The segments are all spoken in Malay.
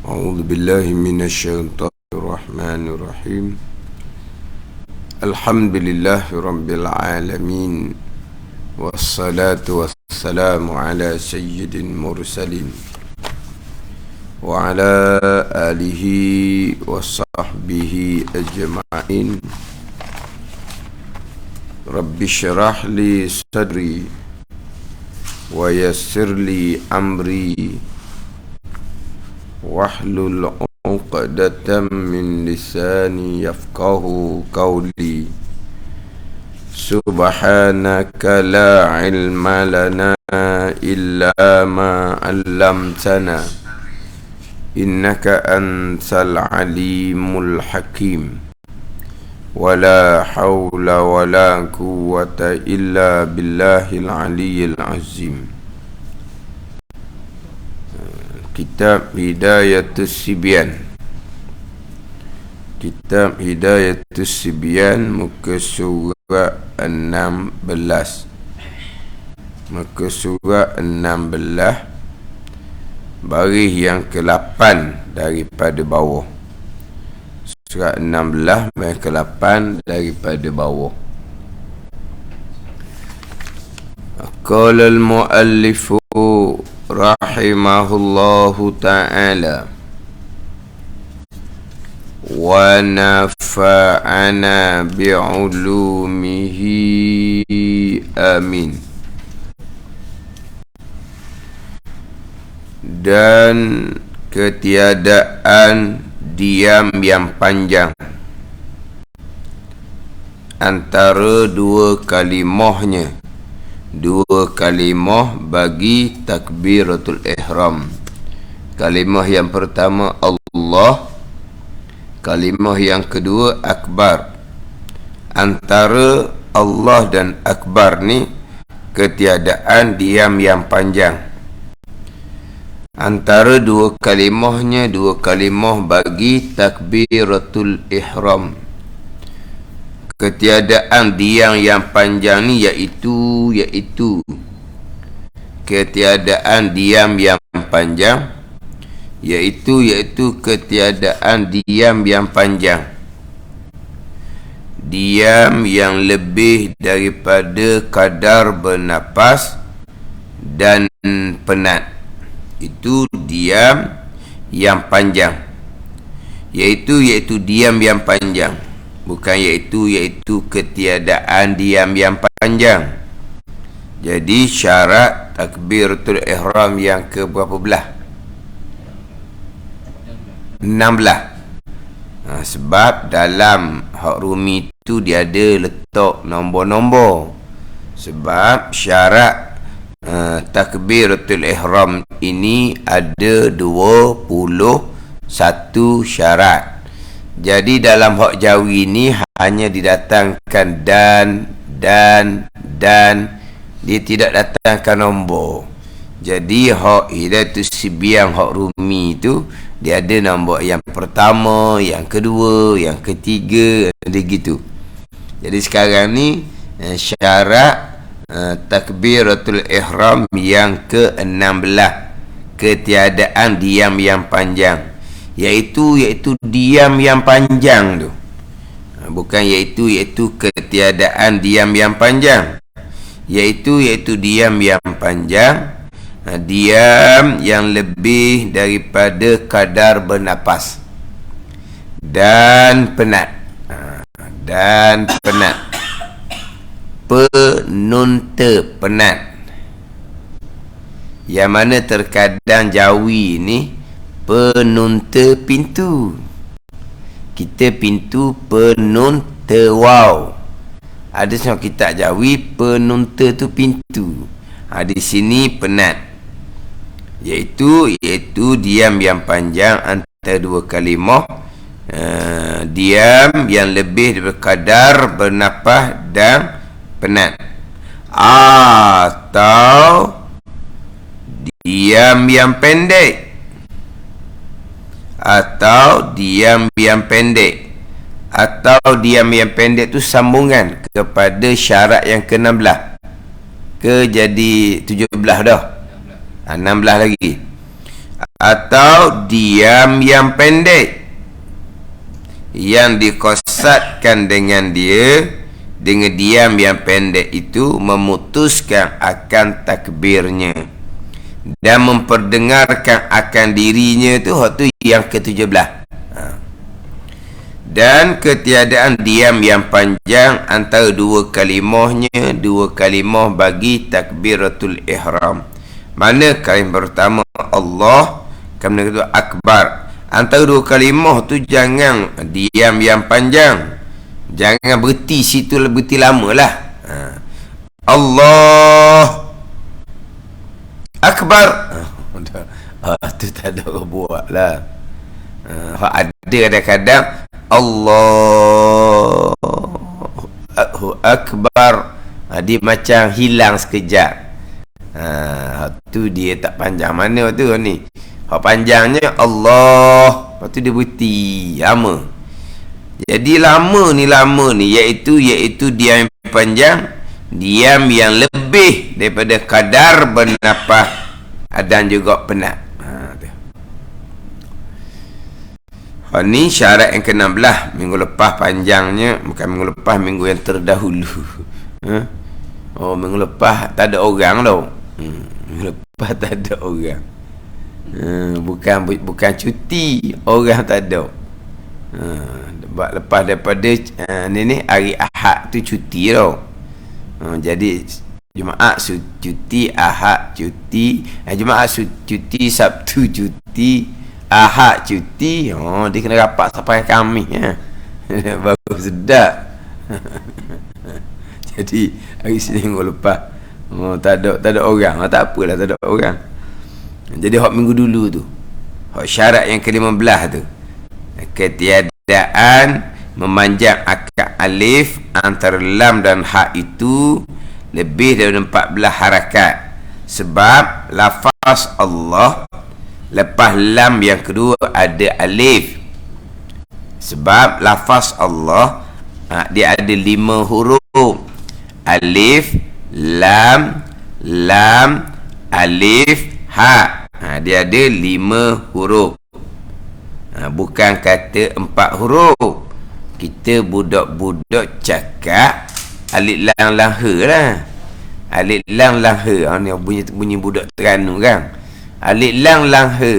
أعوذ بالله من الشيطان الرحمن الرحيم. الحمد لله رب العالمين، والصلاة والسلام على سيد المرسلين وعلى آله وصحبه أجمعين. رب اشرح لي صدري ويسر لي أمري واحلل عقدة من لساني يفقه قولي. سبحانك لا علم لنا إلا ما علمتنا إنك أنت العليم الحكيم. ولا حول ولا قوة إلا بالله العلي العظيم. Kitab Hidayatus Sibyan, Kitab Hidayatus Sibyan, muka surat 16, muka surat 16, baris yang ke-8 daripada bawah. Surat 16 baris ke-8 daripada bawah. Qala al-muallifu rahimahullahu ta'ala wa nafa'ana bi'ulumihi amin. Dan ketiadaan diam yang panjang antara dua kalimahnya, dua kalimah bagi takbiratul ihram. Kalimah yang pertama Allah, kalimah yang kedua akbar. Antara Allah dan akbar ni ketiadaan diam yang panjang. Antara dua kalimahnya, dua kalimah bagi takbiratul ihram. Ketiadaan diam yang panjang ni iaitu ketiadaan diam yang panjang, iaitu ketiadaan diam yang panjang, diam yang lebih daripada kadar bernapas dan penat. Itu diam yang panjang, iaitu diam yang panjang, bukan iaitu ketiadaan diam yang panjang. Jadi syarat takbiratul ihram yang ke berapa belah? 16. Sebab dalam hak rumi tu dia ada letak nombor-nombor. Sebab syarat takbiratul ihram ini ada 21 syarat. Jadi dalam hak Jawi ni hanya didatangkan dan, dia tidak datangkan nombor. Jadi hak Hidayatus Sibyan, hak rumi tu dia ada nombor yang pertama, yang kedua, yang ketiga, dia gitu. Jadi sekarang ni syarat takbiratul ihram yang ke-16, ketiadaan diam yang panjang, iaitu diam yang panjang tu, bukan iaitu ketiadaan diam yang panjang, iaitu diam yang panjang, diam yang lebih daripada kadar bernapas dan penat, penunta penat. Yang mana terkadang Jawi ni penunta pintu, kita pintu penunta waw. Ada seorang kitab Jawi penunta tu pintu. Di sini penat, iaitu diam yang panjang antara dua kalimah, diam yang lebih daripada kadar bernapas dan penat, atau diam yang pendek, atau diam yang pendek, atau diam yang pendek tu sambungan kepada syarat yang ke-16, ke jadi 17 dah, 16 lagi. atau diam yang pendek yang dikosatkan dengan diam yang pendek itu memutuskan akan takbirnya dan memperdengarkan akan dirinya tu waktu yang ke-17. Dan ketiadaan diam yang panjang antara dua kalimah bagi takbiratul ihram. Mana kalimah pertama Allah, kalimah kedua akbar. Antara dua kalimah tu jangan diam yang panjang. Jangan berhenti situ, berhenti lama lah. Allah akbar. Tu tak ada orang buat lah. Ada kadang-kadang Allahu akbar, dia macam hilang sekejap. Tu dia tak panjang mana tu ni. Hak panjangnya Allah, lepas tu dia berhenti lama. Jadi lama ni iaitu diam yang panjang, diam yang lebih daripada kadar bernafas dan juga penat. Ni syarat yang ke-16. Minggu lepas panjangnya, bukan minggu lepas, minggu yang terdahulu. Minggu lepas tak ada orang tau. Minggu lepas tak ada orang. Bukan cuti, orang tak ada. Lepas daripada ni hari Ahad tu cuti tau. Jadi Jumaat cuti, Ahad cuti, Jumaat cuti, Sabtu cuti, Ahad cuti. Dia kena rapat sampai Khamis baru sedap. Jadi hari Senin minggu lepas tak ada orang. Tak apalah tak ada orang. Jadi hak minggu dulu tu, hak syarat yang ke-15 tu, ketiadaan memanjang akad alif antara lam dan ha itu lebih daripada 14 harakat. Sebab lafaz Allah lepas lam yang kedua ada alif. Sebab lafaz Allah dia ada 5 huruf. Alif, lam, alif, ha. Dia ada 5 huruf. Bukan kata 4 huruf. Kita budak-budak cakap alif lam lam ha lah. Alif lam lam ha. Ni bunyi budak Terengganu kan. Alif lam lam ha.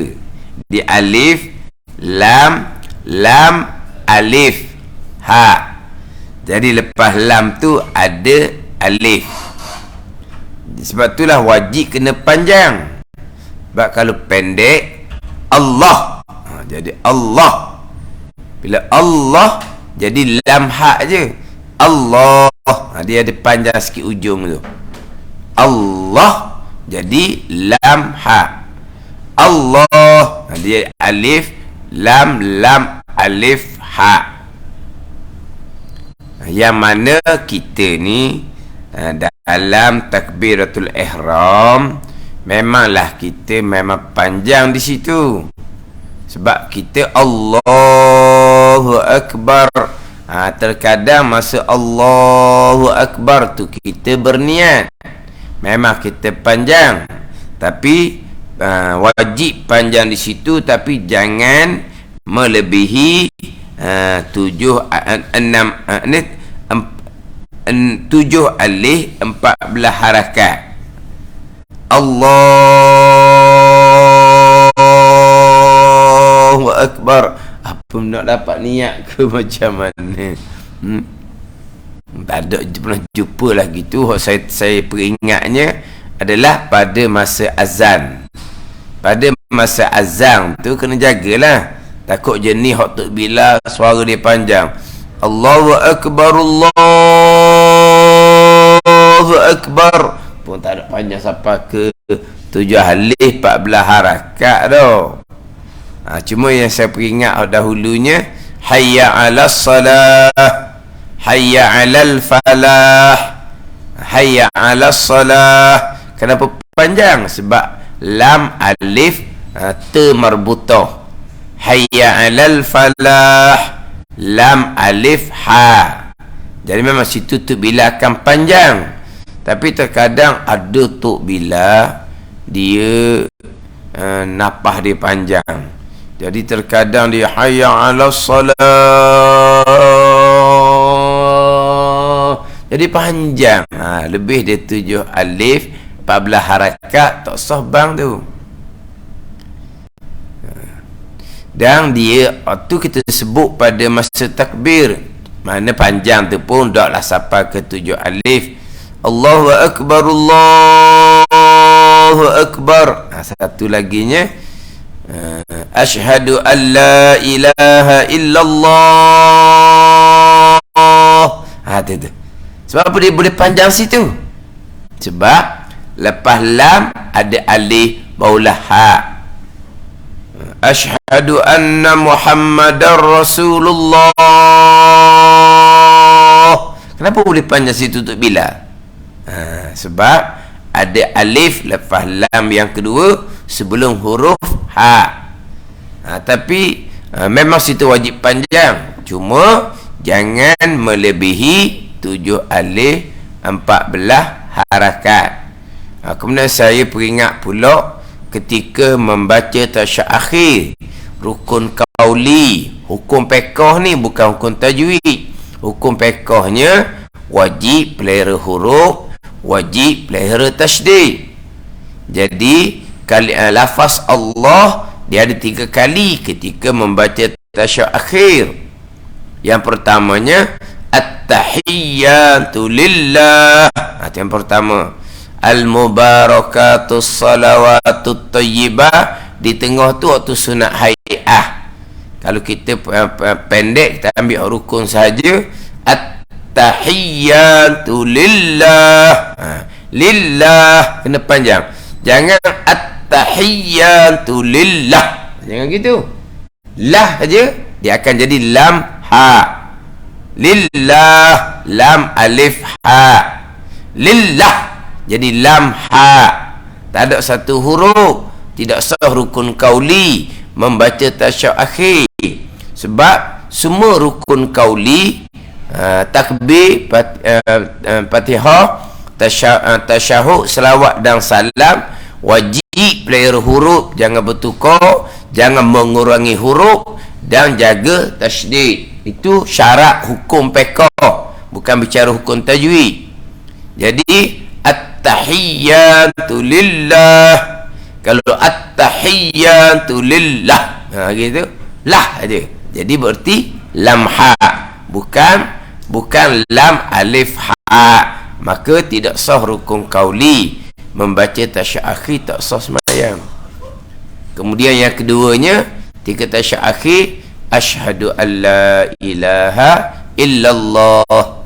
Di alif, lam, alif, ha. Jadi lepas lam tu ada alif. Sebab itulah wajib kena panjang. Sebab kalau pendek Allah, jadi Allah. Bila Allah jadi lam ha je. Allah, dia ada panjang sikit ujung tu. Allah jadi lam ha. Allah, dia alif, lam, alif, ha. Yang mana kita ni dalam takbiratul ihram memanglah kita memang panjang di situ. Sebab kita Allahu akbar. Terkadang masa Allahu akbar tu kita berniat, memang kita panjang. Tapi wajib panjang di situ, tapi jangan melebihi 7 alif 14 harakat. Allahu akbar. Apa nak dapat niat ke macam mana? Tak ada pernah jumpa lah gitu. Saya peringatnya adalah pada masa azan. Pada masa azan tu kena jagalah. Takut jenis hak tu bila suara dia panjang. Allahu akbar, Allahu akbar pun tak ada panjang sampai ke 7 alif 14 harakat dah. Cuma yang saya peringat dahulunya, hayya 'alas salah, hayya 'alal falah, hayya 'alas salah. Kenapa panjang? Sebab lam alif ta marbutah. Hayya 'alal falah, lam alif ha. Jadi memang situ tu bila akan panjang. Tapi terkadang ada tuk bila dia napah dia panjang. Jadi terkadang dia hayya 'alas salat, jadi panjang. Lebih dia 7 alif 14 harakat, tak sah bang tu. Dan dia tu kita sebut pada masa takbir, mana panjang tu pun taklah sampai ke 7 alif. Allahu akbar, Allahu akbar. Satu laginya asyhadu an la ilaha illallah. Tu. Sebab apa dia boleh panjang situ? Sebab lepas lam ada alif, barulah ha. Asyhadu anna Muhammadar Rasulullah. Kenapa boleh panjang situ untuk bila? Sebab ada alif lepas lam yang kedua sebelum huruf ha. Tapi memang situ wajib panjang, cuma jangan melebihi 7 alif 14 harakat. Kemudian saya peringat pula ketika membaca tasyahud akhir, rukun qauli, hukum fiqh ni bukan hukum tajwid. Hukum fiqhnya wajib pelihara huruf, wajib pelihara tasydid. Jadi lafaz Allah dia ada 3 kali ketika membaca tasyahud akhir. Yang pertamanya at-tahiyyatu lillah. Itu yang pertama. Al-mubarakatus salawatut tayyibah. Di tengah tu waktu sunat hay'ah. Kalau kita pendek, kita ambil rukun saja. At-tahiyyatu lillah. Lillah kena panjang. Jangan at-tahiyyatu lillah. Jangan gitu. Lah aja dia akan jadi lam ha. Lillah, lam alif ha. Lillah jadi lam ha. Tak ada satu huruf. Tidak sah rukun qauli membaca tasyahud akhir. Sebab semua rukun qauli, takbir, Fatihah, tasyahud, selawat dan salam, wajib pelihara huruf, jangan bertukar, jangan mengurangi huruf, dan jaga tasydid. Itu syarat hukum fiqh, bukan bicara hukum tajwid. Jadi at-tahiyyatu lillah. Kalau at-tahiyyatu lillah, gitu lah aja. Jadi berarti lam ha, bukan lam alif ha. Maka tidak sah rukun qauli membaca tasyahud akhir, tak sah sembahyang. Kemudian yang keduanya, ketika tasyahud akhir, asyhadu an la ilaha illallah.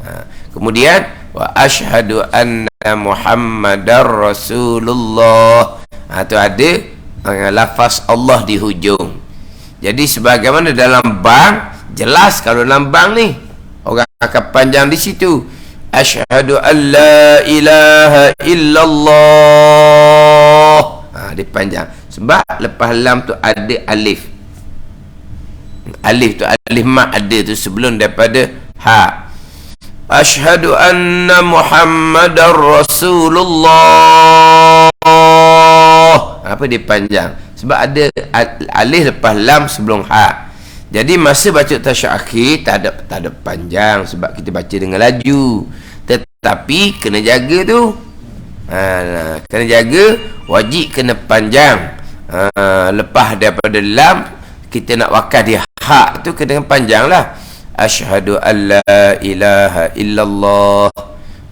Kemudian wa asyhadu anna Muhammadar Rasulullah. Itu ada lafaz Allah di hujung. Jadi sebagaimana dalam bang, jelas kalau dalam bang ni orang akan panjang di situ. Asyhadu an la ilaha illallah. Dia panjang. Sebab lepas lam tu ada alif. Alif tu, alif mat ada tu sebelum daripada ha. Asyhadu anna Muhammadar Rasulullah. Apa dia panjang? Sebab ada alif lepas lam sebelum ha. Jadi masa baca tasyahud akhir tak ada panjang sebab kita baca dengan laju. Tetapi kena jaga tu. Kena jaga, wajib kena panjang. Lepas daripada lam kita nak wakaf dia ha tu kena panjanglah. Asyhadu an la ilaha illallah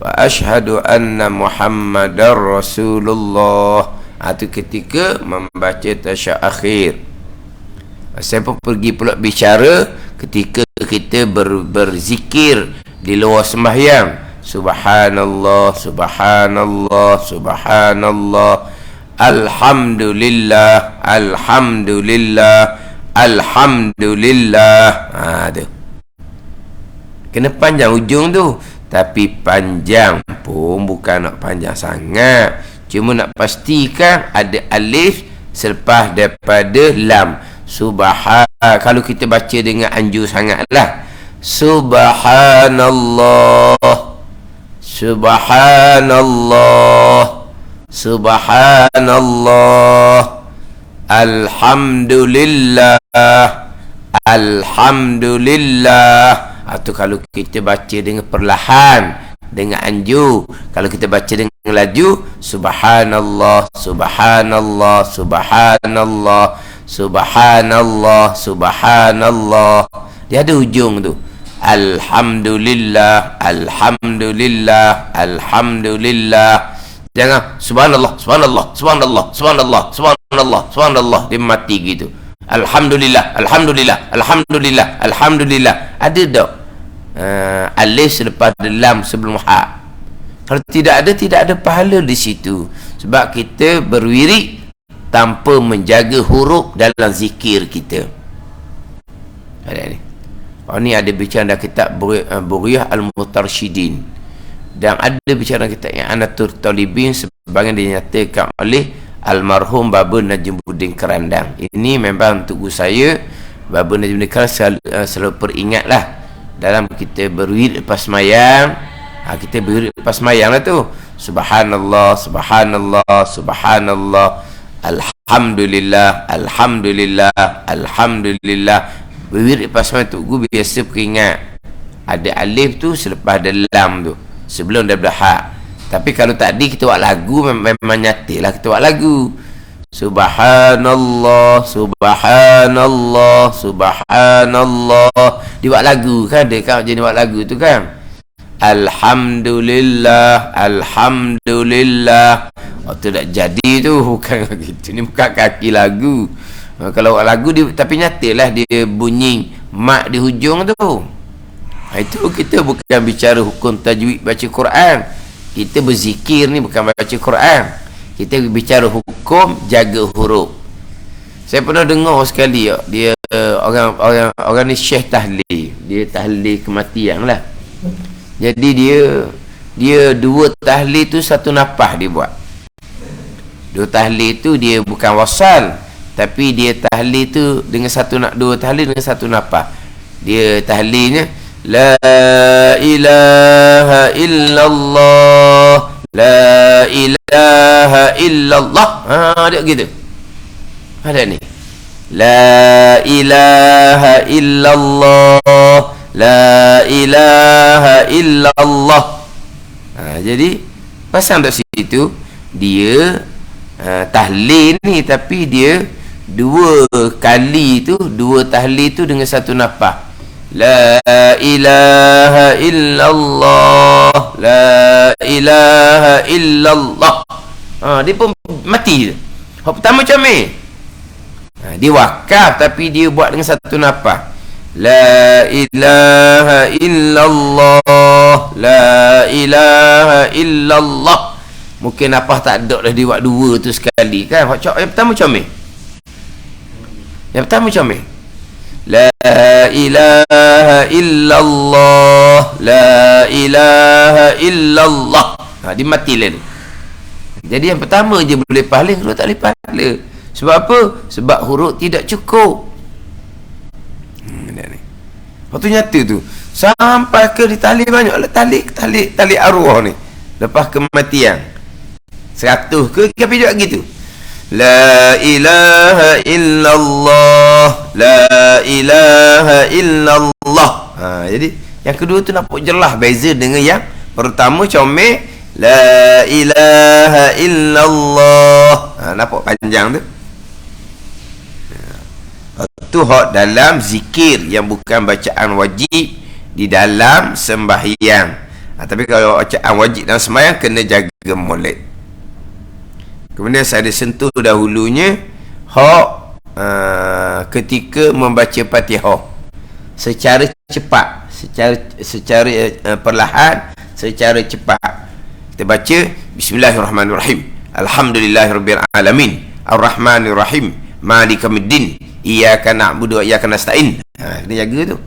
wa asyhadu anna Muhammadar Rasulullah. Itu ketika membaca tasyahud akhir. Saya pun pergi pula bicara ketika kita berzikir di luar sembahyang. Subhanallah, subhanallah, subhanallah. Alhamdulillah, alhamdulillah, alhamdulillah. Tu kena panjang ujung tu. Tapi panjang pun bukan nak panjang sangat, cuma nak pastikan ada alif selepas daripada lam. Kalau kita baca dengan anjur sangatlah, subhanallah, subhanallah, subhanallah, Alhamdulillah. Alhamdulillah. Atau kalau kita baca dengan perlahan, dengan anju. Kalau kita baca dengan laju, subhanallah, subhanallah, subhanallah, subhanallah, subhanallah. Dia ada hujung tu. Alhamdulillah, alhamdulillah, alhamdulillah. Jangan subhanallah, subhanallah, subhanallah, subhanallah, subhanallah, subhanallah. Dia mati gitu. Alhamdulillah, alhamdulillah, alhamdulillah, alhamdulillah. Ada tak alif selepas lam sebelum ha? Kalau tidak ada pahala di situ. Sebab kita berwirid tanpa menjaga huruf dalam zikir kita. Ada ni. Oh, ni ada bicara dalam kitab Buriyah Al-Mutarsyidin, dan ada bicara dalam kitab yang Anatul Talibin sebagian dinyatakan oleh almarhum Baba Najmuddin Kerandang. Ini memang untuk guru saya Baba Najmuddin Kerandang selalu peringatlah dalam kita berwirid lepas sembahyang. Kita berwirid lepas sembahyang lah tu. Subhanallah, subhanallah, subhanallah, alhamdulillah, alhamdulillah, alhamdulillah. Berwirid lepas sembahyang tu guru biasa peringat ada alif tu selepas ada lam tu, sebelum daripada hak. Tapi kalau tadi kita buat lagu, memang nyatalah kita buat lagu. Subhanallah, subhanallah, subhanallah. Dia buat lagu kan, dia kan jadi buat lagu tu kan. Alhamdulillah, alhamdulillah. Oh, tu tak jadi tu, bukan gitu. Ni bukan kaki lagu. Kalau buat lagu dia, tapi nyatalah dia bunyi mak di hujung tu. Itu kita bukan bicara hukum tajwid baca Quran. Kita berzikir ni bukan baca Quran. Kita bicara hukum jaga huruf. Saya pernah dengar sekali dia orang ni Syekh Tahlil. Dia tahlil kematian lah. Jadi dia dua tahlil tu satu nafas dia buat. Dua tahlil tu dia bukan wasal, tapi dia tahlil tu dengan dua tahlil dengan satu nafas. Dia tahlilnya la ilaha illallah, la ilaha illallah. Dia gitu. Ada ni. La ilaha illallah, la ilaha illallah. Jadi pasang kat situ dia tahlil ni, tapi dia dua kali tu, dua tahlil tu dengan satu nafas. La ilaha illallah, la ilaha illallah. Dia pun mati. Hak pertama macam ni. Dia wakaf tapi dia buat dengan satu nafas. La ilaha illallah, la ilaha illallah. Mungkin nafas tak ada dah, dia buat dua tu sekali kan. Yang pertama macam ni. Yang pertama macam ni. La ilaha illallah, la ilaha illallah. Dia mati lah ni. Jadi yang pertama je boleh pahala, kedua tak boleh pahala. Sebab apa? Sebab huruf tidak cukup. Lepas tu nyata tu sampai ke ditali banyak lah, tali arwah ni lepas kematian 100 ke tapi juga gitu. La ilaha illallah, la ilaha illallah. Jadi yang kedua tu nampak jelas beza dengan yang pertama comel la ilaha illallah. Nampak panjang tu. Tu hak dalam zikir yang bukan bacaan wajib di dalam sembahyang. Tapi kalau bacaan wajib dalam sembahyang kena jaga molek. Kemudian saya ada sentuh dahulunya hak ketika membaca Fatihah secara cepat, secara perlahan, secara cepat. Kita baca bismillahirrahmanirrahim. Alhamdulillahirabbil alamin. Arrahmanirrahim. Malikamiddin. Iyyaka na'budu wa iyyaka nasta'in. Kena jaga tu.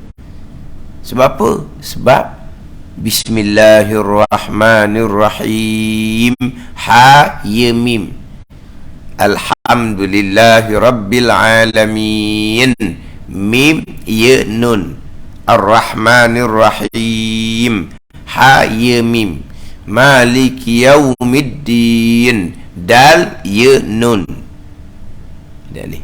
Sebab apa? Sebab bismillahirrahmanirrahim. Ha ya mim. Alhamdulillahirabbil alamin. Mim ya nun. Arrahmanirrahim. Ha ya mim. Maliki yaumiddin. Dal ya nun. dia ni.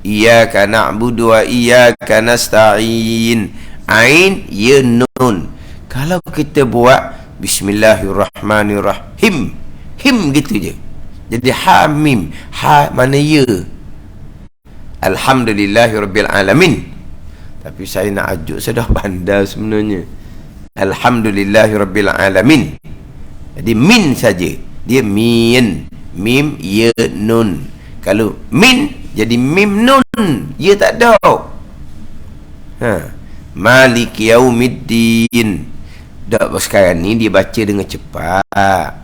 Iyyaka na'budu wa iyyaka nasta'in. Ain ya nun. Kalau kita buat bismillahirrahmanirrahim, him gitu je. Jadi ha mim, ha mana ya. Alhamdulillahirabbil alamin. Tapi saya nak ajuk, saya dah pandai sebenarnya. Alhamdulillahirabbil alamin. Jadi min saja. Dia min, mim ya nun. Kalau min jadi mim nun, ya tak ada. Maliki yaumiddin. Dak sekarang ni dia baca dengan cepat.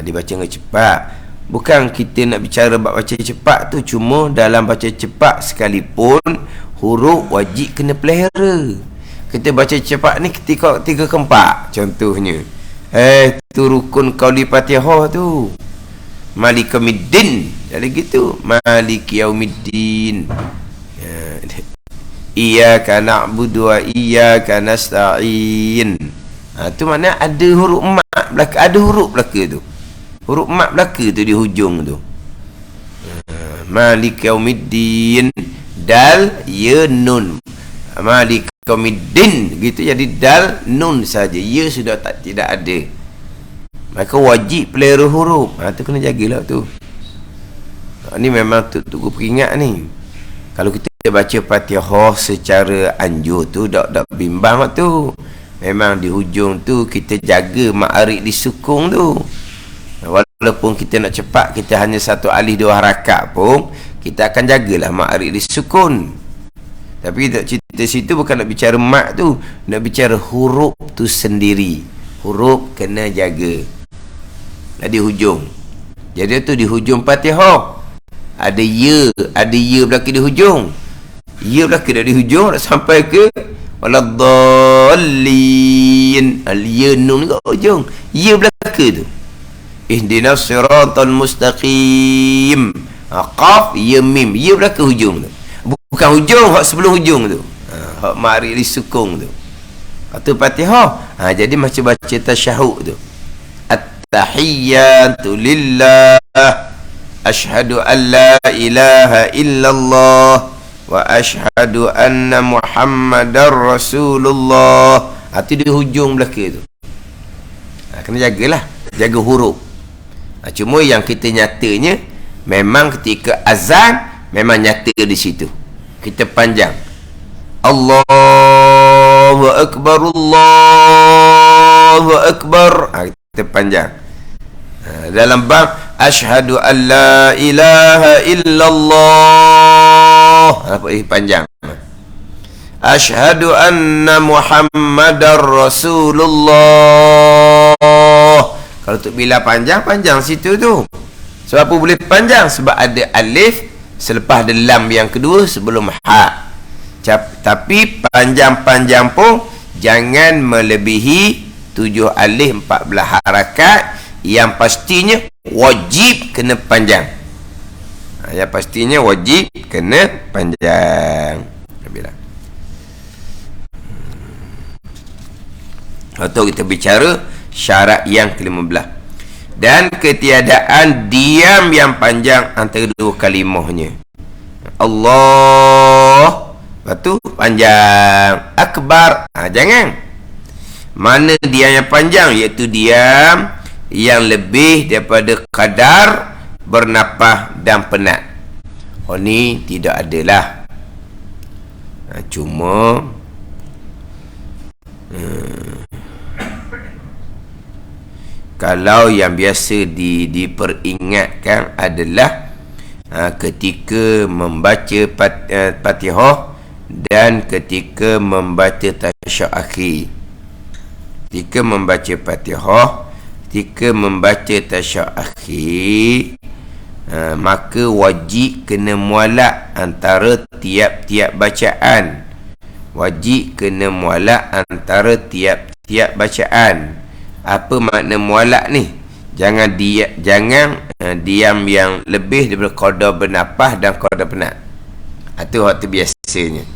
Dia baca dengan cepat. Bukan kita nak bicara bab baca cepat tu, cuma dalam baca cepat sekalipun huruf wajib kena pelihara. Kita baca cepat ni ketika 3 ke 4 contohnya. Tu rukun qauli Fatihah tu. Malikumiddin. Jadi gitu. Maliki yaumiddin. Iyyaka na'budu wa iyyaka nasta'in. Tu makna ada huruf mat belaka, ada huruf belaka tu. Huruf mat belaka tu di hujung tu. Maliki yaumiddin. Dal ya nun. Maliki yaumiddin gitu, jadi dal nun saja. Ya sudah tidak ada. Maka wajib pelihara huruf. Tu kena jagalah tu. Ni memang tu peringat ni. Kalau kita baca Fatihah secara anjur tu dak bimbang tu. Memang di hujung tu kita jaga ma'arif disukung tu. Walaupun kita nak cepat, kita hanya 1 alif 2 harakat pun, kita akan jagalah ma'arif disukun. Tapi tak cerita situ bukan nak bicara mat tu, nak bicara huruf tu sendiri. Huruf kena jaga. Di hujung. Jadi tu di hujung Fatihah ada ya belaka di hujung. Ya belaka di hujung nak sampai ke waladdallin. Ya nun kat hujung. Ya belaka tu. Ihdinas siratal mustaqim. Qaf ya mim. Ya belaka hujung tu. Bukan hujung, hak sebelum hujung tu. Hak ma'rif disukung tu. Itu Fatihah. Jadi macam baca tasyahud tu. At-tahiyyatu lillah. Ashhadu an la ilaha illallah wa ashhadu anna Muhammadar Rasulullah. Itu di hujung belaka tu. Kena jagalah, jaga huruf. Cuma yang kita nyatanya memang ketika azan memang nyata di situ. Kita panjang. Allahu akbar, Allahu akbar. Kita panjang. Dalam bab asyhadu an la ilaha illallah, panjang. Asyhadu anna Muhammadar Rasulullah. Kalau tu bila panjang situ tu. Sebab apa boleh panjang? Sebab ada alif selepas ada lam yang kedua sebelum ha. Tapi panjang-panjang pun jangan melebihi 7 alif 14 harakat. Yang pastinya wajib kena panjang. Yang pastinya wajib kena panjang. Atau kita bicara syarat yang ke-15. Dan ketiadaan diam yang panjang antara dua kalimahnya. Allah, lepas tu panjang. Akbar, jangan. Mana diam yang panjang? Iaitu diam yang lebih daripada kadar bernafas dan penat. Ni tidak adalah. Cuma kalau yang biasa diperingatkan adalah ketika membaca Fatihah dan ketika membaca tasyahud akhir. Ketika membaca Fatihah, ketika membaca tasyahud akhir, maka wajib kena mualak antara tiap-tiap bacaan. Wajib kena mualak antara tiap-tiap bacaan. Apa makna mualak ni? Jangan diam yang lebih daripada qadar bernafas dan qadar penat. Itu waktu biasanya.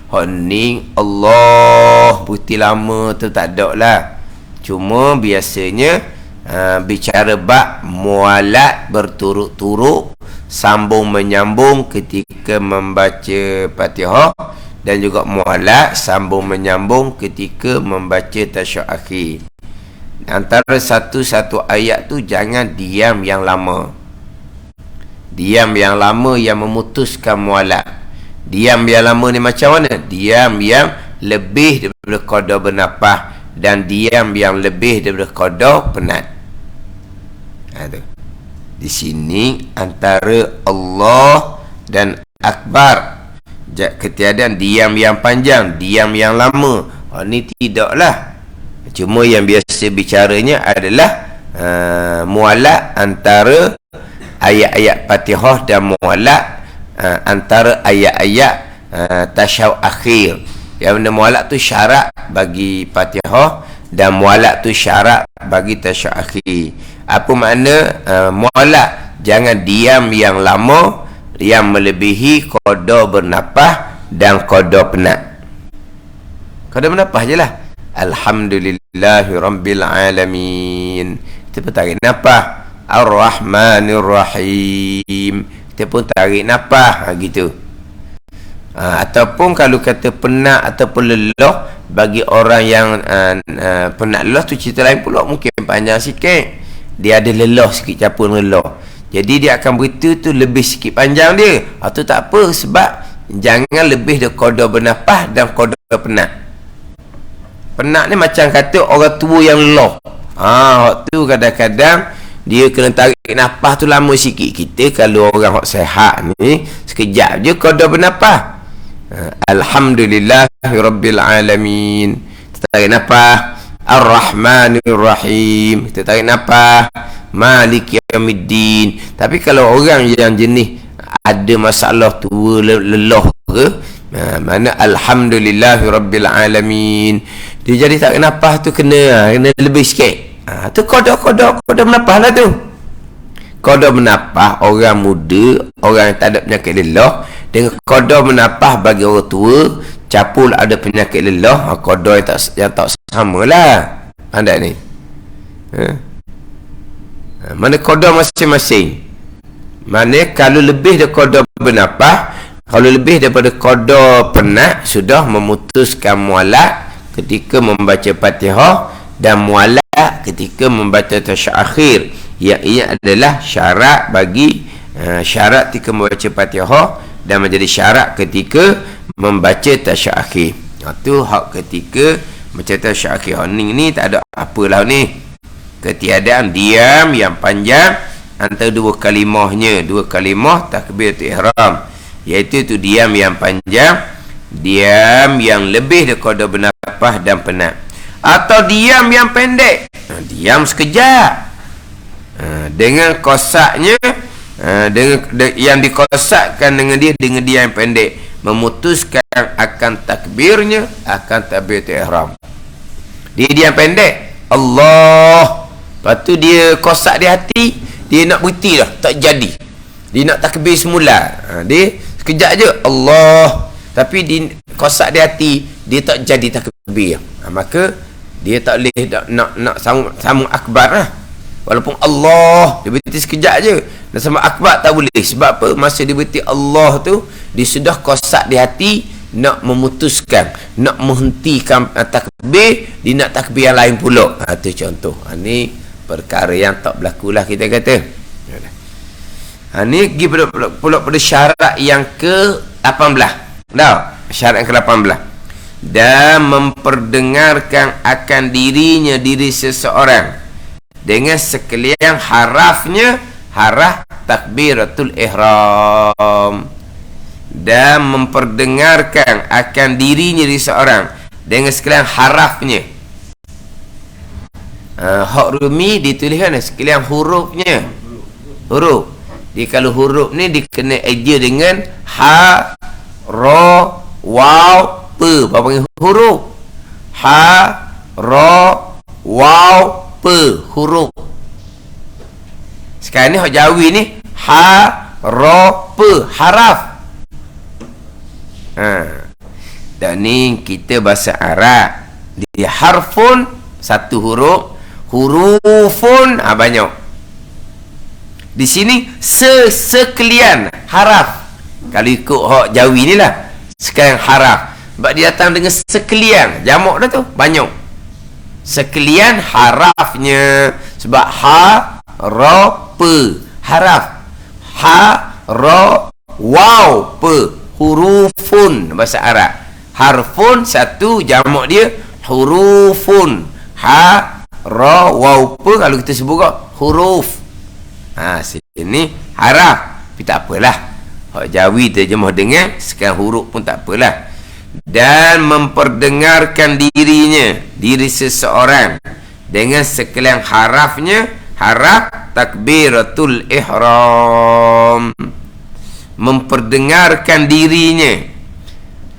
Hak ni Allah putih lama tu tak ada lah. Cuma biasanya bicara bab mualak berturut-turut sambung menyambung ketika membaca Fatihah, dan juga muallaq sambung menyambung ketika membaca tasyahud akhir. Antara satu-satu ayat tu jangan diam yang lama. Diam yang lama yang memutuskan muallaq. Diam yang lama ni macam mana? Diam yang lebih daripada qada bernafas, dan diam yang lebih daripada qada penat. Di sini antara Allah dan akbar, ketiadaan diam yang panjang, diam yang lama. Ni tidaklah. Cuma yang biasa bicaranya adalah muallaq antara ayat-ayat Fatihah, dan muallaq antara ayat-ayat tasyahud akhir. Yang benda muallaq tu syarat bagi Fatihah, dan muallaq tu syarat bagi tasyahud akhir. Apa makna muallaq? Jangan diam yang lama yang melebihi qada bernafas dan qada penat. Qada bernafas je lah. Alhamdulillahirabbil alamin. Kita pun tarik nafas. Ar-Rahmanir-Rahim. Kita pun tarik nafas, gitu. Ataupun kalau kata penat ataupun lelah, bagi orang yang penat lelah tu cerita lain pula, mungkin panjang sikit. Dia ada lelah sikit, capun lelah, jadi dia akan berita tu lebih sikit panjang dia. Tu tak apa, sebab jangan lebih dari qada bernafas dan qada penat. Penat ni macam kata orang tua yang lelah. Tu kadang-kadang dia kena tarik nafas tu lama sikit. Kita kalau orang hak sihat ni, sekejap je qada bernafas. Alhamdulillahirabbil alamin. Kita tarik nafas. Ar-Rahmanir-Rahim. Kita tarik nafas. Maliki yaumiddin. Tapi kalau orang yang jenis ada masalah tua, lelah ke, mana Alhamdulillahirabbil alamin, dia jadi tarik nafas tu kena lebih sikit. Tu qada bernafas lah tu. Qada bernafas orang muda, orang yang tak ada penyakit lelah, dengan qada bernafas bagi orang tua, capul ada penyakit lelah, qada yang tak sama lah. Pandai ni. Mana qada masing-masing. Mana kalau lebih dari qada bernafas, kalau lebih daripada qada penat, sudah memutuskan muallaq ketika membaca Fatihah, dan muallaq ketika membaca tasyahud akhir. Ia adalah syarat bagi syarat ketika membaca Fatihah, dan menjadi syarat ketika membaca tasyahud akhir. Itu hak ketika membaca tasyahud akhir. Ni tak ada apalah ni. Ketiadaan diam yang panjang antara dua kalimahnya, dua kalimah takbiratul ihram, iaitu tu diam yang panjang, diam yang lebih daripada bernafas dan penat, atau diam yang pendek, diam sekejap, dengan kosaknya, dengan yang dikosakkan dengan dia yang pendek, memutuskan akan takbirnya, akan takbiratul ihram. Dia diam pendek, Allah. Lepas tu dia kosak di hati, dia nak berhenti dah, tak jadi. Dia nak takbir semula, dia sekejap je Allah, tapi dia kosak di hati, dia tak jadi takbir. Maka dia tak boleh nak sambung akbar lah. Walaupun Allah, dia berhenti sekejap je, dan sama akbar tak boleh. Sebab apa? Masa dia berhenti Allah tu, dia sudah kosak di hati, nak memutuskan, nak menghentikan takbir, dia nak takbir yang lain pula. Itu contoh. Ini perkara yang tak berlaku lah, kita kata. Ini pergi pula pada syarat yang ke-18. Syarat yang ke-18. Dan memperdengarkan akan diri seseorang dengan sekalian harafnya, haraf takbiratul ihram. Dan memperdengarkan akan dirinya seseorang dengan sekalian harafnya. Hak rumi dituliskan sekalian hurufnya. Huruf. Jadi kalau huruf ni dikena eja dengan ha, ra, waw, pe. Apa panggil huruf? Ha, ra, waw, pe. Huruf. Sekarang ni hak Jawi ni ha, ra, pe. Haraf. Dan ni kita bahasa Arab. Dia harfun, satu huruf. Hurufun, banyak. Di sini sekalian haraf. Kalau ikut hak Jawi ni lah, sekalian haraf. Sebab dia datang dengan sekalian, jamak dah tu banyak. Sekalian harafnya. Sebab ha, ra, pe, haraf. Ha, ra, waw, pe, hurufun bahasa Arab. Harfun satu, jamak dia hurufun. Ha, ra, waw, pe, kalau kita sebut huruf. Sini haraf. Tapi tak apalah, hak Jawi terjemah dengan sekarang huruf pun tak apalah. Dan memperdengarkan diri seseorang dengan sekalian harafnya, haraf takbiratul ihram. Memperdengarkan dirinya,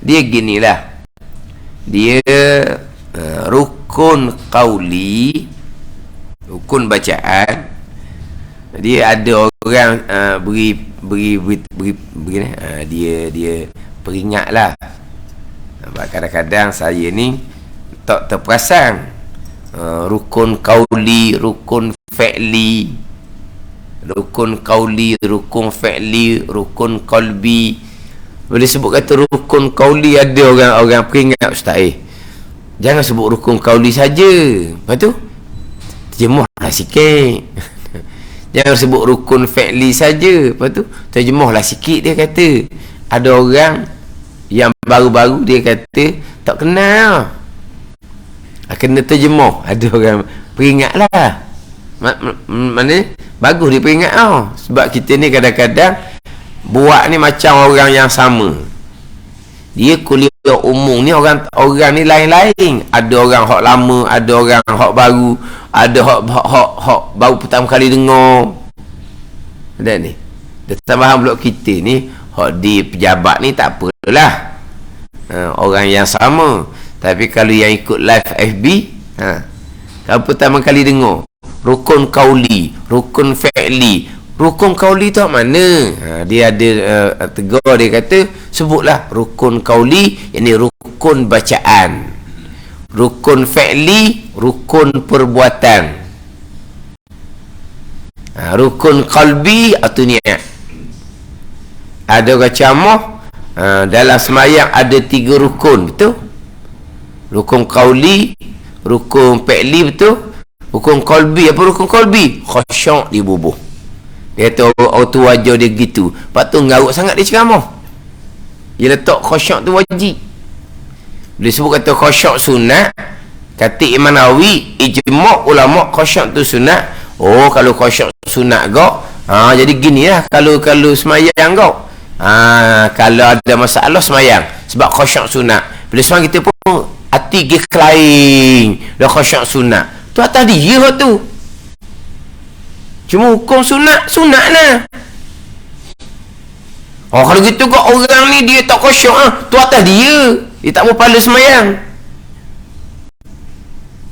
dia ginilah, dia rukun qauli, rukun bacaan. Dia ada orang beri dia peringatlah. Kadang-kadang saya ni tak terperasan rukun qauli, rukun fi'li, rukun qauli, rukun fi'li, rukun qalbi. Boleh sebut kata rukun qauli, ada orang peringat, ustaz, jangan sebut rukun qauli saja. Lepas tu terjemahlah sikit. Jangan sebut rukun fi'li saja. Lepas tu terjemahlah sikit, dia kata. Ada orang yang baru-baru dia kata tak kenal, kena terjemah. Ada orang peringatlah. Mana bagus dia peringat tau. Sebab kita ni kadang-kadang buat ni macam orang yang sama. Dia kuliah umum ni orang ni lain-lain. Ada orang hak lama, ada orang hak baru, ada hak baru pertama kali dengar. Dan ni dia tambahan blok kita ni hak di pejabat ni tak apalah, orang yang sama. Tapi kalau yang ikut live FB, kalau pertama kali dengar rukun qauli, rukun fi'li, rukun qauli tu mana? Dia ada tegur, dia kata sebutlah rukun qauli, yakni rukun bacaan. Rukun fi'li, rukun perbuatan. Rukun qalbi atau niat. Ada orang ceramah dalam semayang ada 3 rukun, betul? Rukun qauli, rukun fi'li, betul? Rukun qalbi, apa rukun qalbi? Khusyuk di bubuh. Dia kata orang tu wajah dia gitu. Lepas tu ngarut sangat dia ceramah. Dia letak khusyuk tu wajib. Bila sebut kata khusyuk sunat, kata Imam Nawawi, ijma' ulama' khusyuk tu sunat. Oh, kalau khusyuk sunat kau, jadi gini lah kalau semayang kau. Kalau ada masalah semayang, sebab khusyuk sunat. Bila semayang kita pun hati dia kelain, dah khusyuk sunat. Tu atas dia tu. Cuma hukum sunat lah. Kalau gitu kau orang ni dia tak khusyuk, tu atas dia. Dia tak mau pahala semayang.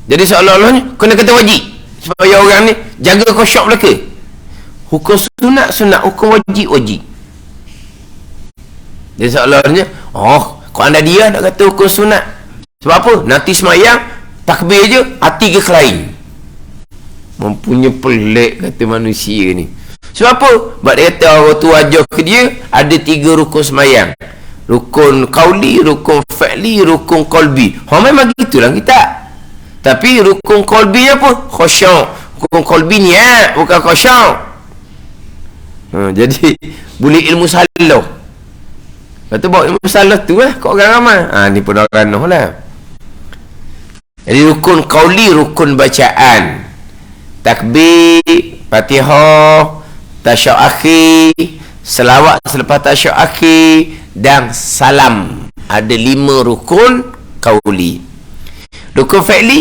Jadi seolah-olahnya kena kata wajib supaya orang ni jaga khusyuk belaka. Hukum sunat, hukum wajib. Jadi seolah-olahnya kau anda dia nak kata hukum sunat. Sebab apa? Nanti semayang takbir je hati ke kelain. Mempunyai pelik kata manusia ni. Sebab apa? Sebab dia kata orang tu wajah ke dia ada 3 rukun semayang. Rukun qauli, rukun fi'li, rukun qalbi. Memang gitulah kita. Tapi rukun qalbi apa? Khusyuk. Rukun qalbi niat, bukan khusyuk. Jadi boleh ilmu salah. Lepas tu bawa ilmu salah tu lah kat orang ramai. Ni pun orang ranoh lah. Jadi rukun qauli, rukun bacaan. Takbir, Fatihah, tasyahud akhir, selawat selepas tasyahud akhir, dan salam. Ada 5 rukun qauli. Rukun fi'li,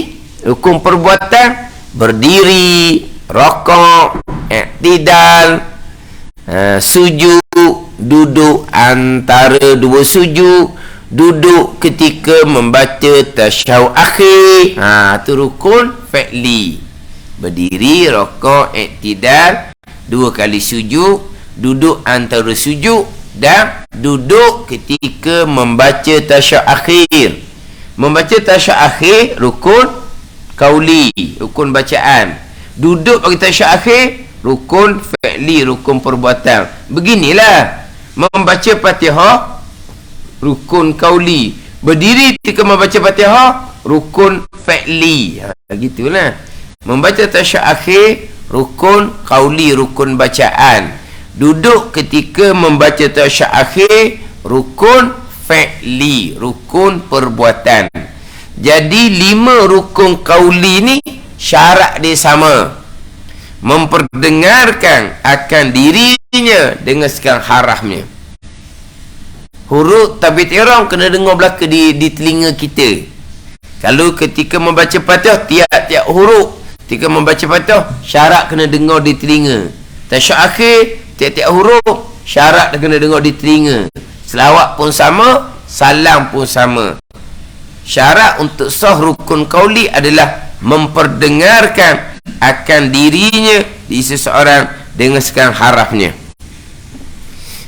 rukun perbuatan, berdiri, rokok, i'tidal, sujud, duduk antara 2 sujud, duduk ketika membaca tasyahud akhir. Tu rukun fi'li. Berdiri, rokok, i'tidal, 2 kali sujud, duduk antara sujud, dan duduk ketika membaca tasyahud akhir. Membaca tasyahud akhir rukun qauli, rukun bacaan. Duduk bagi tasyahud akhir rukun fi'li, rukun perbuatan. Beginilah membaca Fatihah rukun qauli, berdiri ketika membaca Fatihah rukun fi'li. Gitulah. Membaca tasyahud akhir rukun qauli, rukun bacaan. Duduk ketika membaca tasyahud akhir rukun fi'li, rukun perbuatan. Jadi 5 rukun qauli ni syarat dia sama. Memperdengarkan akan dirinya dengan sekarang harafnya. Huruf tabit ihram kena dengar belaka di telinga kita. Kalau ketika membaca Fatihah tiap-tiap huruf ketika membaca Fatihah syarat kena dengar di telinga. Tasyahud akhir tiap-tiap huruf syarat kena dengar di telinga. Selawat pun sama, salam pun sama. Syarat untuk sah rukun qauli adalah memperdengarkan akan dirinya di seseorang dengan sekarang harafnya.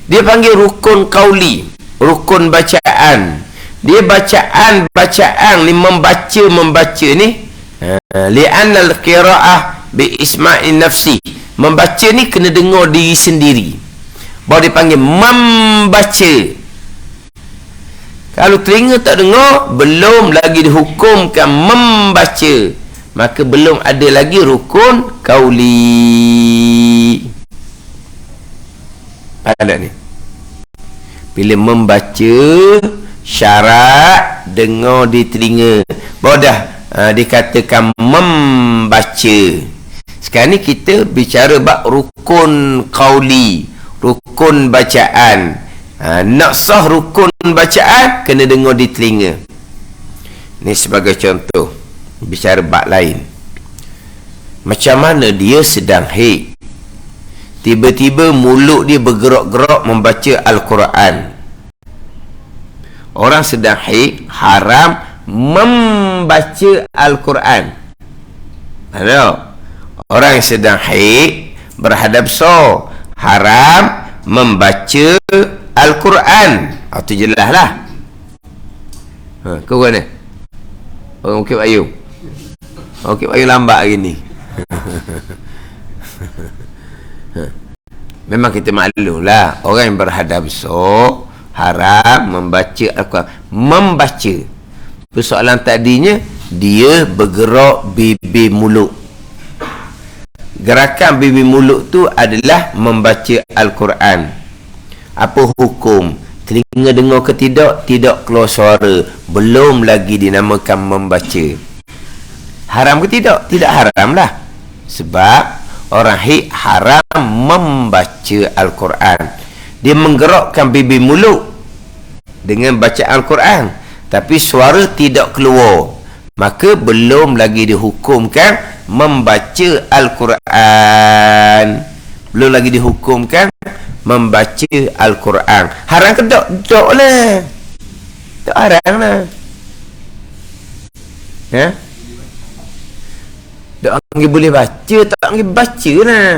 Dia panggil rukun qauli, rukun bacaan. Dia bacaan ni membaca ni li'anna al-qira'ah bi isma'in nafsi. Membaca ni kena dengar diri sendiri. Baru dipanggil membaca. Kalau telinga tak dengar, belum lagi dihukumkan membaca. Maka belum ada lagi rukun qauli. Ada ni. Bila membaca, syarat dengar di telinga. Baru dah dikatakan membaca. Sekarang ni kita bicara bab rukun qauli, rukun bacaan. Nak sah rukun bacaan kena dengar di telinga. Ni sebagai contoh. Bicara bab lain. Macam mana dia sedang haid, tiba-tiba mulut dia bergerak-gerak membaca Al-Quran. Orang sedang haid haram membaca Al-Quran. Ada orang yang sedang haid berhadap haram membaca Al-Quran. Itu jelas lah. Kau mana? Orang Bukit Bayu. Bukit Bayu lambat hari ni. Memang kita maklum lah, orang yang berhadap haram membaca Al-Quran. Membaca. Persoalan tadinya dia bergerak bibir mulut. Gerakan bibir mulut tu adalah membaca Al-Quran. Apa hukum? Telinga dengar ke tidak? Tidak keluar suara. Belum lagi dinamakan membaca. Haram ke tidak? Tidak haram lah. Sebab orang haid haram membaca Al-Quran. Dia menggerakkan bibir mulut dengan baca Al-Quran, tapi suara tidak keluar. Maka belum lagi dihukumkan membaca Al-Quran. Belum lagi dihukumkan membaca Al-Quran. Haram ke tak? Tak lah. Tak haram lah. Ya? Tak anggap boleh baca, tak anggap baca lah.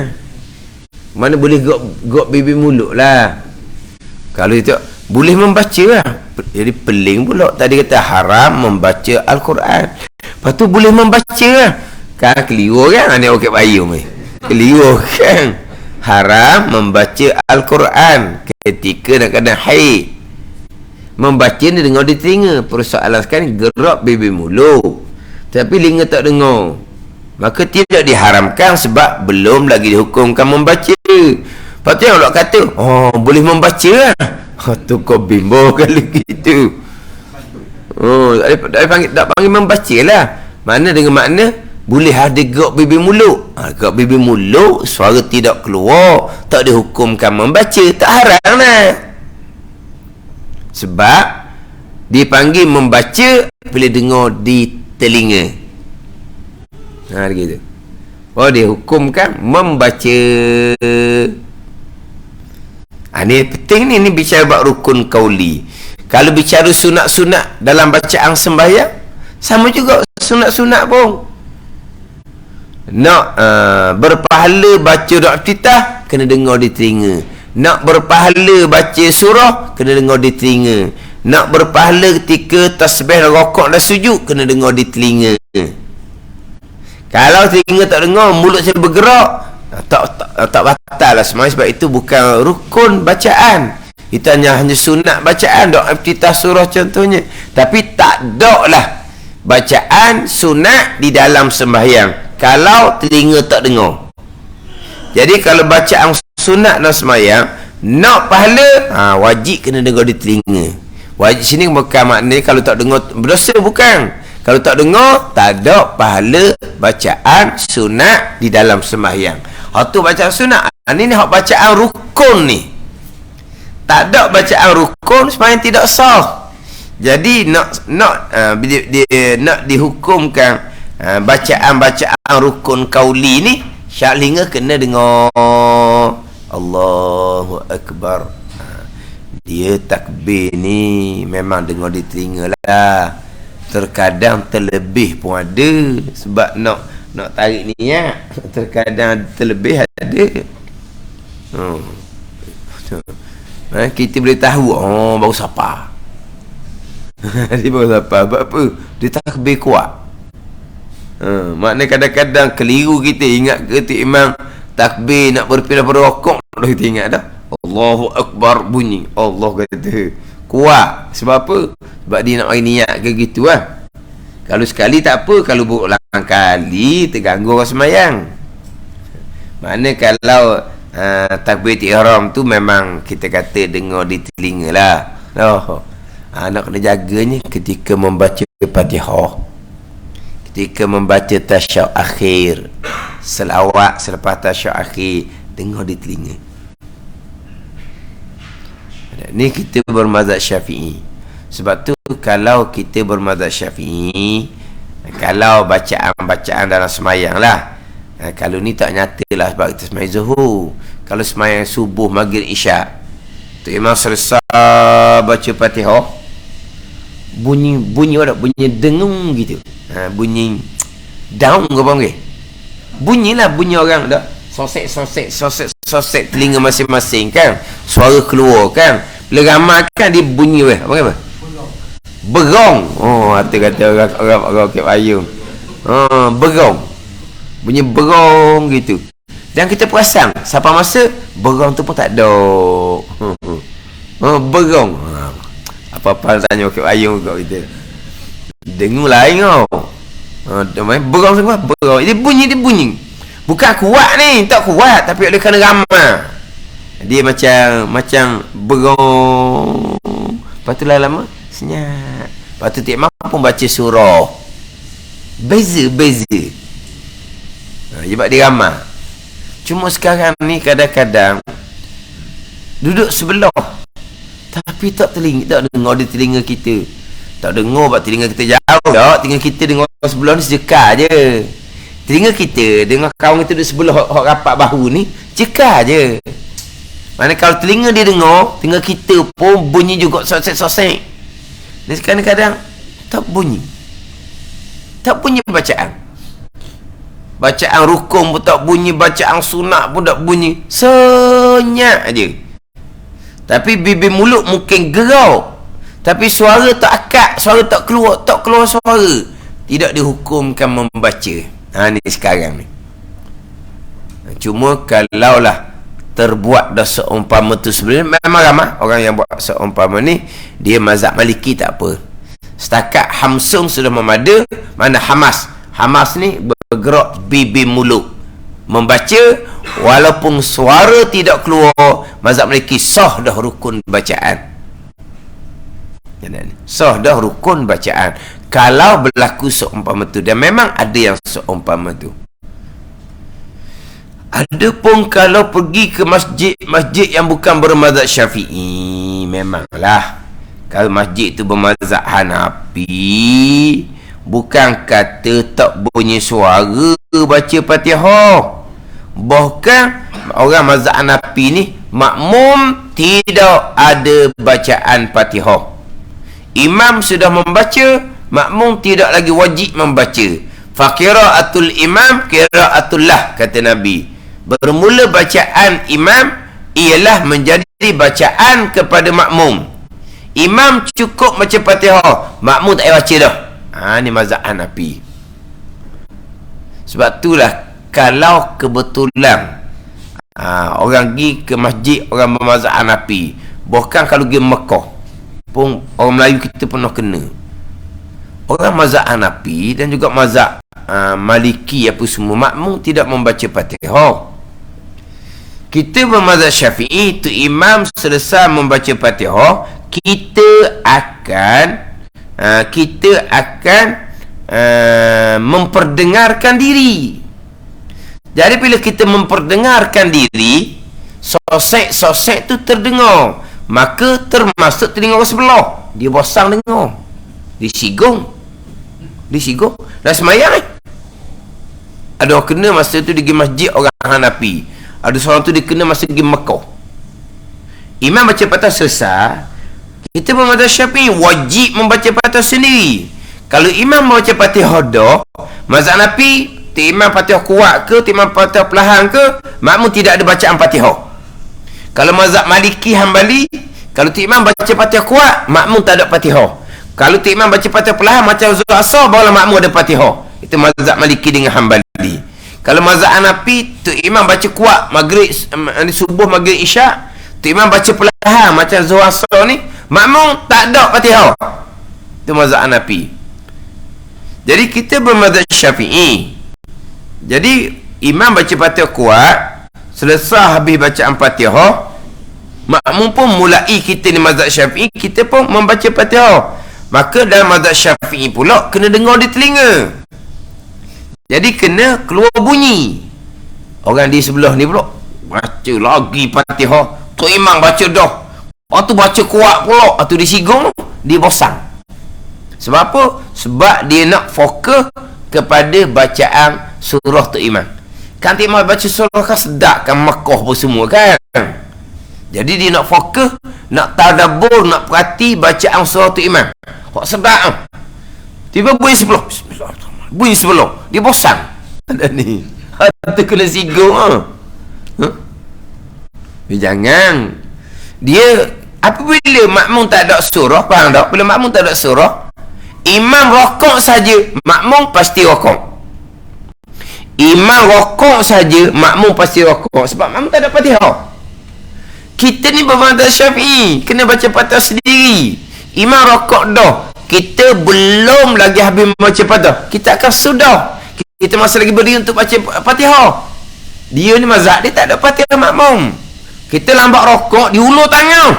Mana boleh gok bibir mulut lah. Kalau itu boleh membaca lah. Jadi peling pula. Tadi kata haram membaca Al-Quran. Lepas tu boleh membaca lah. Kan keliru kan? Ini Bukit Bayu ni. Keliru kan? Haram membaca Al-Quran ketika nak kena haid. Membaca ni dengar di telinga. Persoalan sekarang gerak bibir mulut, tapi telinga tak dengar. Maka tidak diharamkan sebab belum lagi dihukumkan membaca. Lepas tu yang Allah kata, oh boleh membaca lah. Tu kau bimbang kali gitu. Oh, tak panggil membaca lah. Mana dengan makna boleh ada gerak bibir mulut. Gerak bibir mulut, suara tidak keluar, tak dihukumkan membaca. Tak haram lah. Sebab dipanggil membaca bila dengar di telinga. Gitu. Oh, dihukumkan membaca. Ini penting ni bicara bab rukun qauli. Kalau bicara sunat-sunat dalam bacaan sembahyang, sama juga sunat-sunat pun. Nak berpahala baca doa iftitah, kena dengar di telinga. Nak berpahala baca surah, kena dengar di telinga. Nak berpahala ketika tasbih dan rokok dan sujud, kena dengar di telinga. Kalau telinga tak dengar, mulut saya bergerak, Tak batal lah sembahyang, sebab itu bukan rukun bacaan. Itu hanya sunat bacaan, doa iftitah surah contohnya. Tapi tak ada lah bacaan sunat di dalam sembahyang kalau telinga tak dengar. Jadi kalau bacaan sunat dalam sembahyang nak pahala, wajib kena dengar di telinga. Wajib sini bukan maknanya kalau tak dengar berdosa, bukan. Kalau tak dengar, tak ada pahala bacaan sunat di dalam sembahyang. Tu bacaan sunat. Ini hak bacaan rukun ni. Tak ada bacaan rukun, sembahyang tidak sah. Jadi nak dihukumkan bacaan rukun kauli ni, syaklinga kena dengar Allahu Akbar. Dia takbir ni memang dengar di telinga lah. Terkadang terlebih pun ada, sebab nak tarik niat. Terkadang terlebih ada. Kita boleh tahu baru siapa. Dia baru siapa. Sebab apa? Dia takbir kuat. Maknanya kadang-kadang keliru kita ingat kata imam takbir nak berpindah berokok, kita ingat dah Allahu Akbar bunyi, Allah kata kuat. Sebab apa? Sebab dia nak bagi niat ke gitu lah. Kalau sekali tak apa, kalau berulang kali terganggu orang sembahyang. Maknanya kalau takbir ihram tu memang kita kata dengar di telinga lah. Nak kena jaganya ketika membaca Fatihah, ketika membaca tasyahud akhir, selawat selepas tasyahud akhir, dengar di telinga. Ni kita bermazhab Syafi'i. Sebab tu kalau kita bermazhab Syafi'i, kalau bacaan dalam semayang lah, kalau ni tak nyata lah, sebab kita semayang zuhur. Kalau semayang subuh, maghrib, isyak, tu imam selesai baca Fatihah, bunyi dengung gitu, bunyi daun ke apa ke, bunyilah bunyi orang dah sosek telinga masing-masing kan, suara keluar kan. Bila ramai kan dia bunyi apa? Berong. Kata orang ke payung. Berong. Bunyi berong gitu. Dan kita perasan siapa masa berong tu pun tak ada. Berong. Apa-apa tanya ke payung kat kita. Dengung lain berong semua, berong. Dia bunyi. Bukan kuat ni, tak kuat, tapi oleh kerana ramai. Dia macam berong. Lepas tu lama senyap. Lepas tu Tik Mak pun baca surah. Beza. Sebab dia ramai. Cuma sekarang ni kadang-kadang duduk sebelah, tapi tak dengar di telinga kita. Tak dengar sebab telinga kita jauh. Tak, telinga kita dengar sebelah ni sejekar je. Telinga kita dengar kawan kita duduk sebelah hok rapat bahu ni, cekar je. Mana kalau telinga dia dengar, telinga kita pun bunyi juga sosek-sosek. Dan kadang-kadang tak bunyi bacaan. Bacaan rukun pun tak bunyi, bacaan sunat pun tak bunyi. Senyap aja. Tapi bibir mulut mungkin gerak, tapi suara tak akad, suara tak keluar suara. Tidak dihukumkan membaca. Ni sekarang ni. Cuma kalaulah terbuat dah seumpama tu, sebenarnya memang ramai orang yang buat seumpama ni, dia mazhab Maliki tak apa. Setakat hamsung sudah memada. Mana Hamas ni bergerak bibir mulut membaca, walaupun suara tidak keluar, mazhab Maliki sah dah rukun bacaan. Sah dah rukun bacaan kalau berlaku seumpama tu. Dan memang ada yang seumpama tu. Adapun kalau pergi ke masjid yang bukan bermazhab Syafi'i, memanglah kalau masjid tu bermazhab Hanafi, bukan kata tak bunyi suara baca Fatihah. Bahkan orang mazhab Hanafi ni makmum tidak ada bacaan Fatihah. Imam sudah membaca, makmum tidak lagi wajib membaca. Fa qiraatul imam qiraatullah, kata Nabi. Bermula bacaan imam ialah menjadi bacaan kepada makmum. Imam cukup baca Fatihah, makmum tak payah baca dah. Ni mazhab Hanafi. Sebab itulah kalau kebetulan Orang pergi ke masjid orang bermazhab Hanafi. Bahkan kalau pergi Mekah pun orang Melayu kita pernah kena. Orang mazhab Hanafi dan juga mazhab Maliki apa semua makmum tidak membaca Fatihah. Kita bermazhab Syafi'i tu imam selesai membaca Fatihah, kita akan memperdengarkan diri. Jadi bila kita memperdengarkan diri, sosek-sosek tu terdengar, maka termasuk telinga orang sebelah. Dia bosan dengar, disigung dah semayang. Ada orang kena masa tu pergi masjid orang Hanafi, ada seorang tu dia kena masa pergi Mekah. Imam baca Fatihah selesai, kita bermazhab Syafi'i wajib membaca Fatihah sendiri. Kalau imam membaca Fatihah dah, mazhab Hanafi imam Fatihah kuat ke, imam Fatihah perlahan ke, makmum tidak ada bacaan Fatihah. Kalau mazhab Maliki Hambali, kalau imam baca Fatihah kuat, makmum tak ada Fatihah. Kalau imam baca Fatihah perlahan macam Zuhur Asar, barulah makmum ada Fatihah. Itu mazhab Maliki dengan Hambali. Kalau mazhab Hanafi, tu imam baca kuat maghrib, subuh, maghrib, isyak, tu imam baca perlahan macam Zuhur Asar ni, makmum tak ada Fatihah. Itu mazhab Hanafi. Jadi kita bermazhab Syafi'i. Jadi imam baca Fatihah kuat, selesai habis bacaan Fatihah, makmum pun mulai kita ni mazhab Syafi'i, kita pun membaca Fatihah. Maka dalam mazhab Syafi'i pula kena dengar di telinga. Jadi kena keluar bunyi. Orang di sebelah ni pula baca lagi Fatihah, tu imam baca dah, tu baca kuat pula, tu disigung, dia bosan. Sebab apa? Sebab dia nak fokus kepada bacaan surah tu imam. Kan imam baca surah kan sedap kan, Makkah pun semua kan. Jadi dia nak fokus, nak tadabbur, nak perhati bacaan surah tu imam. Kok sedap. Tiba bunyi sebelah, bismillahirrahmanirrahim, bunyi sebelah, dia bosan. Ada ni, tu kena singgung. Jangan. Dia apabila makmum tak ada surah, faham tak? Bila makmum tak ada surah, imam rokok saja, makmum pasti rokok. Imam rokok saja, makmum pasti rokok. Sebab makmum tak ada Fatihah. Kita ni bermazhab Syafi'i, kena baca Fatihah sendiri. Imam rokok dah, kita belum lagi habis baca Fatihah, kita akan sudah, kita masih lagi berdiri untuk baca Fatihah. Dia ni mazhab dia tak ada Fatihah makmum. Kita lambat rokok, dia ulur tangan,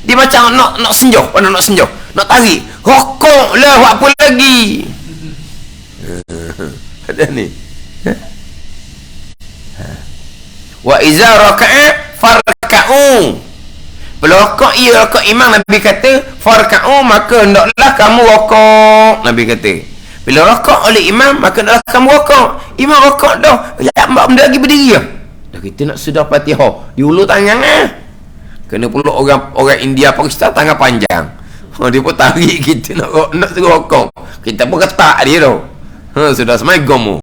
dia macam nak senjah, nak senjah, nak tarik, rokok lah, buat apa lagi. Ada ni. Wa iza raka'a farka'u. Bila rokok, rokok imam, Nabi kata farka'u, maka hendaklah kamu rokok. Nabi kata bila rokok oleh imam, maka hendaklah kamu rokok. Imam rokok dah, lambat benda lagi berdiri dah. Kita nak sudah Fatihah, diulur tangan kena pula orang India, Pakistan tangan panjang. Dia pun tarik kita nak suruh rokok, kita pun ketak dia tu. Sudah semayang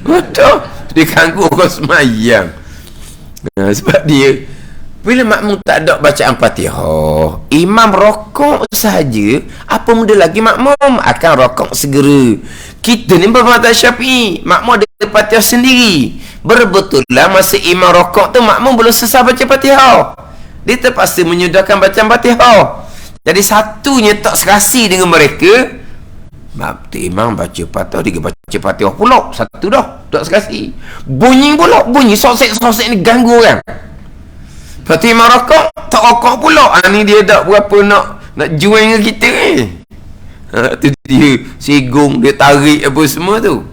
betul, dia ganggu orang semayang. Sebab dia bila makmum tak ada bacaan Fatihah, imam rokok saja, apa muda lagi makmum akan rokok segera. Kita ni bermazhab Syafi'i, makmum ada Fatihah sendiri. Berbetulan masa imam rokok tu makmum belum selesai baca Fatihah, dia terpaksa menyudahkan bacaan Fatihah. Jadi satunya tak serasi dengan mereka. Imam baca Fatihah, dia baca Fatihah pula, satu dah tak serasi. Bunyi pula, bunyi sosek-sosek ni ganggu kan. Lepas tu imam rokok, tak rokok pula. Ni dia tak berapa nak jual dengan kita ni. Tu dia sigung, dia tarik apa semua tu.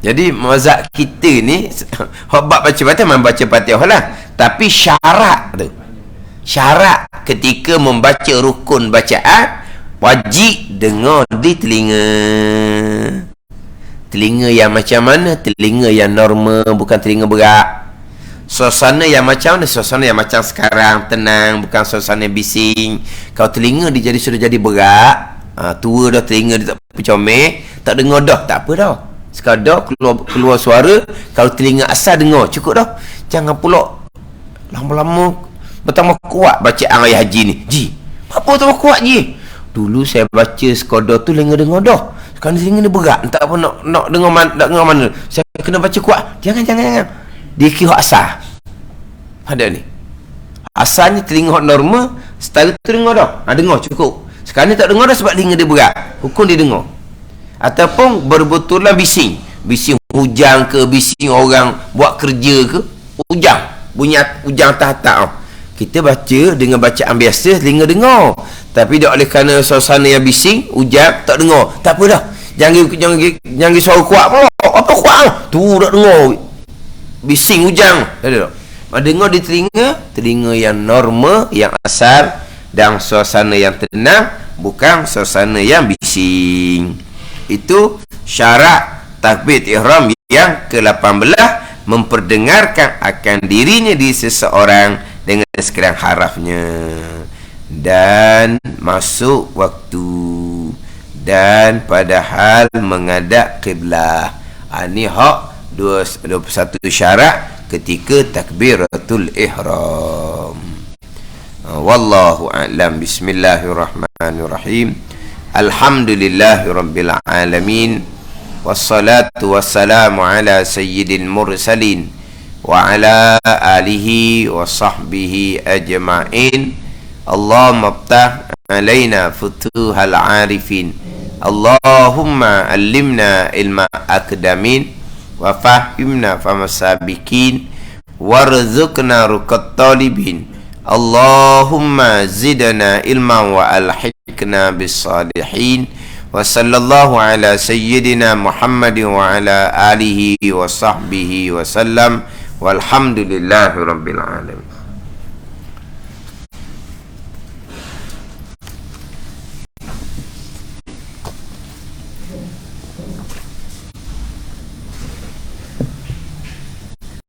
Jadi mazhab kita ni bab baca Fatihah, memang baca Fatihah lah, tapi syarat tu, syarat ketika membaca rukun bacaan, wajib dengar di telinga. Telinga yang macam mana? Telinga yang normal, bukan telinga berat. Suasana yang macam mana? Suasana yang macam sekarang, tenang, bukan suasana bising. Kalau telinga dia sudah jadi berat, tua dah, telinga dia tak comel, tak dengar dah, tak apa dah, sekadar keluar suara. Kalau telinga asal dengar, cukup dah. Jangan pula lama-lama bertambah kuat bacaan ayah haji ni. Ji, apa tambah kuat Ji? Dulu saya baca sekadar tu telinga dengar dah, sekarang telinga ni berat, tak apa nak dengar mana. Saya kena baca kuat. Jangan. Dia kira asal. Ada ni. Asalnya telinga normal, setara telinga dah. Dengar cukup. Sekarang ni tak dengar dah sebab telinga dia berat. Hukum dia dengar. Ataupun berbetulan bising. Bising hujang ke, bising orang buat kerja ke. Hujang. Bunyi hujang tak-tak. Kita baca dengan bacaan biasa, telinga dengar. Tapi dah oleh kerana suasana yang bising, hujang, tak dengar. Tak apa dah. Jangan suara kuat pula. Apa kuat? Tu tak dengar. Bising hujang. Tak ada tak? Dengar di telinga yang normal, yang asal, dan suasana yang tenang, bukan suasana yang bising. Itu syarat takbir ihram yang ke-18, memperdengarkan akan dirinya di seseorang dengan sekalian harafnya, dan masuk waktu, dan pada hal menghadap kiblah. Ini hak 21 syarat ketika takbiratul ihram. Wallahu a'lam. Bismillahirrahmanirrahim. Alhamdulillahirabbil alamin. Wassalatu wassalamu ala sayyidil mursalin wa ala alihi wa sahbihi ajma'in. Allahumma iftah alaina futuhal arifin. Allahumma allimna ilma akdamin wa fahimna famasabikin warzuqna ruqat talibin. Allahumma zidna ilman wa alhiqna bis salihin. Wa sallallahu ala sayyidina Muhammadin wa ala alihi wa sahbihi wa sallam. Walhamdulillahi rabbil alamin.